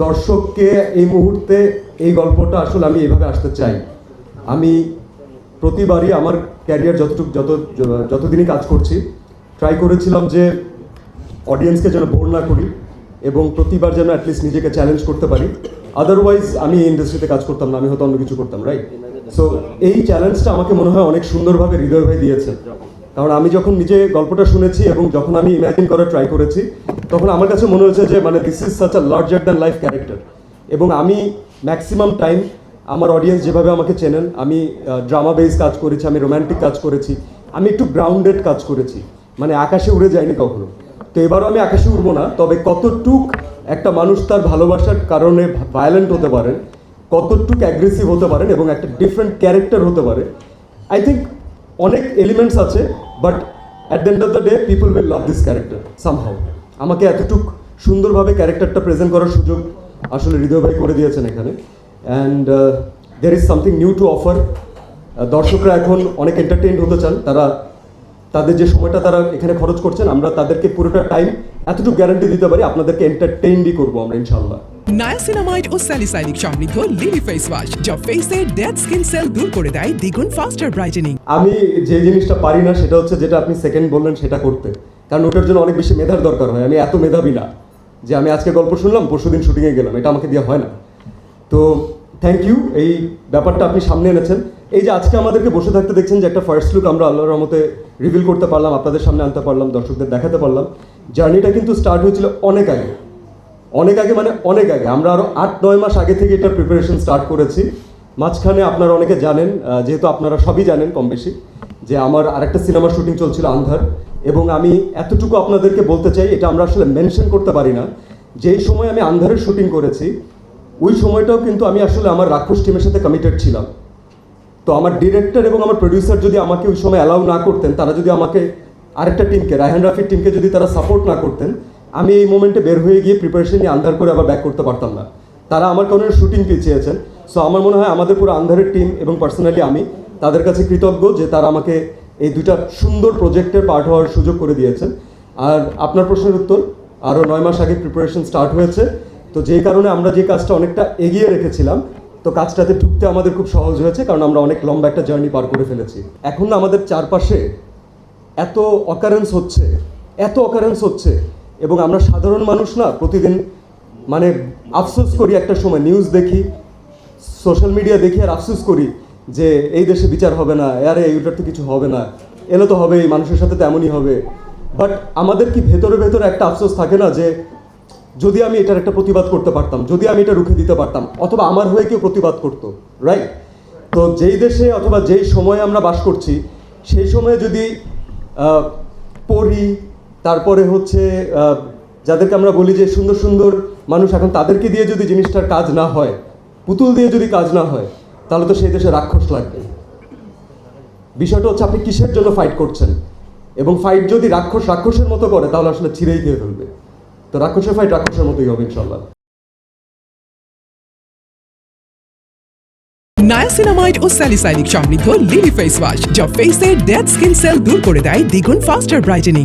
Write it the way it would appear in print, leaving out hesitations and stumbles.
দর্শককে এই মুহূর্তে এই গল্পটা আসলে আমি এইভাবে আসতে চাই। আমি প্রতিবারই আমার ক্যারিয়ার যতদিনই কাজ করছি ট্রাই করেছিলাম যে অডিয়েন্সকে যেন বোর না করি এবং প্রতিবার যেন অ্যাটলিস্ট নিজেকে চ্যালেঞ্জ করতে পারি। আদারওয়াইজ আমি এই ইন্ডাস্ট্রিতে কাজ করতাম না, আমি হয়তো অন্য কিছু করতাম, রাইট? সো এই চ্যালেঞ্জটা আমাকে মনে হয় অনেক সুন্দরভাবে হৃদয় ভাই দিয়েছে। কারণ আমি যখন নিজে গল্পটা শুনেছি এবং যখন আমি ইমাজিন করার ট্রাই করেছি তখন আমার কাছে মনে হয়েছে যে মানে this is such a larger than life character. এবং আমি ম্যাক্সিমাম টাইম আমার অডিয়েন্স যেভাবে আমাকে চেনেন, আমি ড্রামা বেস কাজ করেছি, আমি রোম্যান্টিক কাজ করেছি, আমি একটু গ্রাউন্ডেড কাজ করেছি, মানে আকাশে উড়ে যায়নি কখনো। তো এবারও আমি আকাশে উড়বো না, তবে কতটুক একটা মানুষ তার ভালোবাসার কারণে ভায়োলেন্ট হতে পারেন, কতটুক অ্যাগ্রেসিভ হতে পারেন এবং একটা ডিফারেন্ট ক্যারেক্টার হতে পারে, আই থিঙ্ক অনেক এলিমেন্টস আছে, but at the end of the day people will love this character somehow. আমাকে এতটুক সুন্দরভাবে ক্যারেক্টারটা প্রেজেন্ট করার সুযোগ আসলে হৃদয় ভাই করে দিয়েছেন এখানে। And there is something new to offer. দর্শকরা এখন অনেক এন্টারটেইনড হতে চান, তারা তাদের যে সময়টা তারা এখানে খরচ করছেন, আমরা তাদেরকে পুরোটা টাইম এতটুকু গ্যারান্টি দিতে পারি আপনাদেরকে এন্টারটেইনই করবো আমরা ইনশাল্লাহ। নায়াসিনামাইড ও স্যালিসাইলিক সমৃদ্ধ লিলি ফেস ওয়াশ যা ফেসের ডেড স্কিন সেল দূর করে দেয় দ্বিগুণ ফাস্টার ব্রাইটেনিং। আমি যে জিনিসটা পারি না সেটা হচ্ছে যেটা আপনি সেকেন্ড বললেন সেটা করতে, কারণ ওটার জন্য অনেক বেশি মেধার দরকার হয়। আমি এত মেধাবী না যে আমি আজকে গল্প শুনলাম পরশুদিন শুটিংয়ে গেলাম, এটা আমাকে দিয়ে হয় না। তো থ্যাংক ইউ, এই ব্যাপারটা আপনি সামনে এনেছেন। এই যে আজকে আমাদেরকে বসে থাকতে দেখছেন যে একটা ফার্স্ট লুক আমরা আল্লাহর রহমতে রিভিল করতে পারলাম, আপনাদের সামনে আনতে পারলাম, দর্শকদের দেখাতে পারলাম। জার্নিটা কিন্তু স্টার্ট হয়েছিল অনেক আগে, মানে অনেক আগে। আমরা আরও 8-9 মাস আগে থেকে এটার প্রিপারেশন স্টার্ট করেছি। মাঝখানে আপনারা অনেকে জানেন, যেহেতু আপনারা সবই জানেন কম বেশি, যে আমার আরেকটা সিনেমার শুটিং চলছিল আন্ধার। এবং আমি এতটুকু আপনাদেরকে বলতে চাই, এটা আমরা আসলে মেনশন করতে পারি না, যেই সময় আমি আন্ধারের শুটিং করেছি ওই সময়টাও কিন্তু আমি আসলে আমার রাক্ষস টিমের সাথে কমিটেড ছিলাম। তো আমার ডিরেক্টর এবং আমার প্রডিউসার যদি আমাকে ওই সময় অ্যালাউ না করতেন, তারা যদি আমাকে আরেকটা টিমকে, রায়হান রাফির টিমকে যদি তারা সাপোর্ট না করতেন, আমি এই মোমেন্টে বের হয়ে গিয়ে প্রিপারেশন নিয়ে আন্ধার করে আবার ব্যাক করতে পারতাম না। তারা আমার কারণে শুটিং চেয়েছেন। সো আমার মনে হয় আমাদের পুরো আন্ধারের টিম এবং পার্সোনালি আমি তাদের কাছে কৃতজ্ঞ যে তারা আমাকে এই দুটা সুন্দর প্রজেক্টের পার্ট হওয়ার সুযোগ করে দিয়েছেন। আর আপনার প্রশ্নের উত্তর, আরও 9 মাস আগে প্রিপারেশন স্টার্ট হয়েছে। তো যেই কারণে আমরা যে কাজটা অনেকটা এগিয়ে রেখেছিলাম, তো কাজটাতে ঢুকতে আমাদের খুব সহজ হয়েছে, কারণ আমরা অনেক লম্বা একটা জার্নি পার করে ফেলেছি। এখন না আমাদের চারপাশে এত অকারেন্স হচ্ছে এবং আমরা সাধারণ মানুষ না প্রতিদিন মানে আফসোস করি, একটা সময় নিউজ দেখি, সোশ্যাল মিডিয়া দেখি আর আফসোস করি যে এই দেশে বিচার হবে না, আরে এইটার তো কিছু হবে না, এলো তো হবে, মানুষের সাথে তো এমনই হবে। বাট আমাদের কি ভেতরে একটা আফসোস থাকে না যে যদি আমি এটার একটা প্রতিবাদ করতে পারতাম, যদি আমি এটা রুখে দিতে পারতাম, অথবা আমার হয়ে কেউ প্রতিবাদ করতো, রাইট? তো যেই দেশে অথবা যেই সময়ে আমরা বাস করছি সেই সময়ে যদি পড়ি, তারপরে হচ্ছে যাদেরকে আমরা বলি যে সুন্দর সুন্দর মানুষ, এখন তাদেরকে দিয়ে যদি জিনিসটার কাজ না হয়, পুতুল দিয়ে যদি কাজ না হয়, তাহলে তো সেই দেশে রাক্ষস লাগবে। বিষয়টা হচ্ছে আপনি কিসের জন্য ফাইট করছেন, এবং ফাইট যদি রাক্ষসের মতো করে তাহলে আসলে ছিঁড়েই খেয়ে ফেলবে। তো রাক্ষসের ফাইট রাক্ষসের মতোই হবে ইনশাল্লাহ। নায়াসিনামাইড ও স্যালিসাইলিক সমৃদ্ধ লিলি ফেস ওয়াশ যা ফেসের ডেড স্কিন সেল দূর করে দেয় দ্বিগুণ ফাস্টার ব্রাইটেনিং।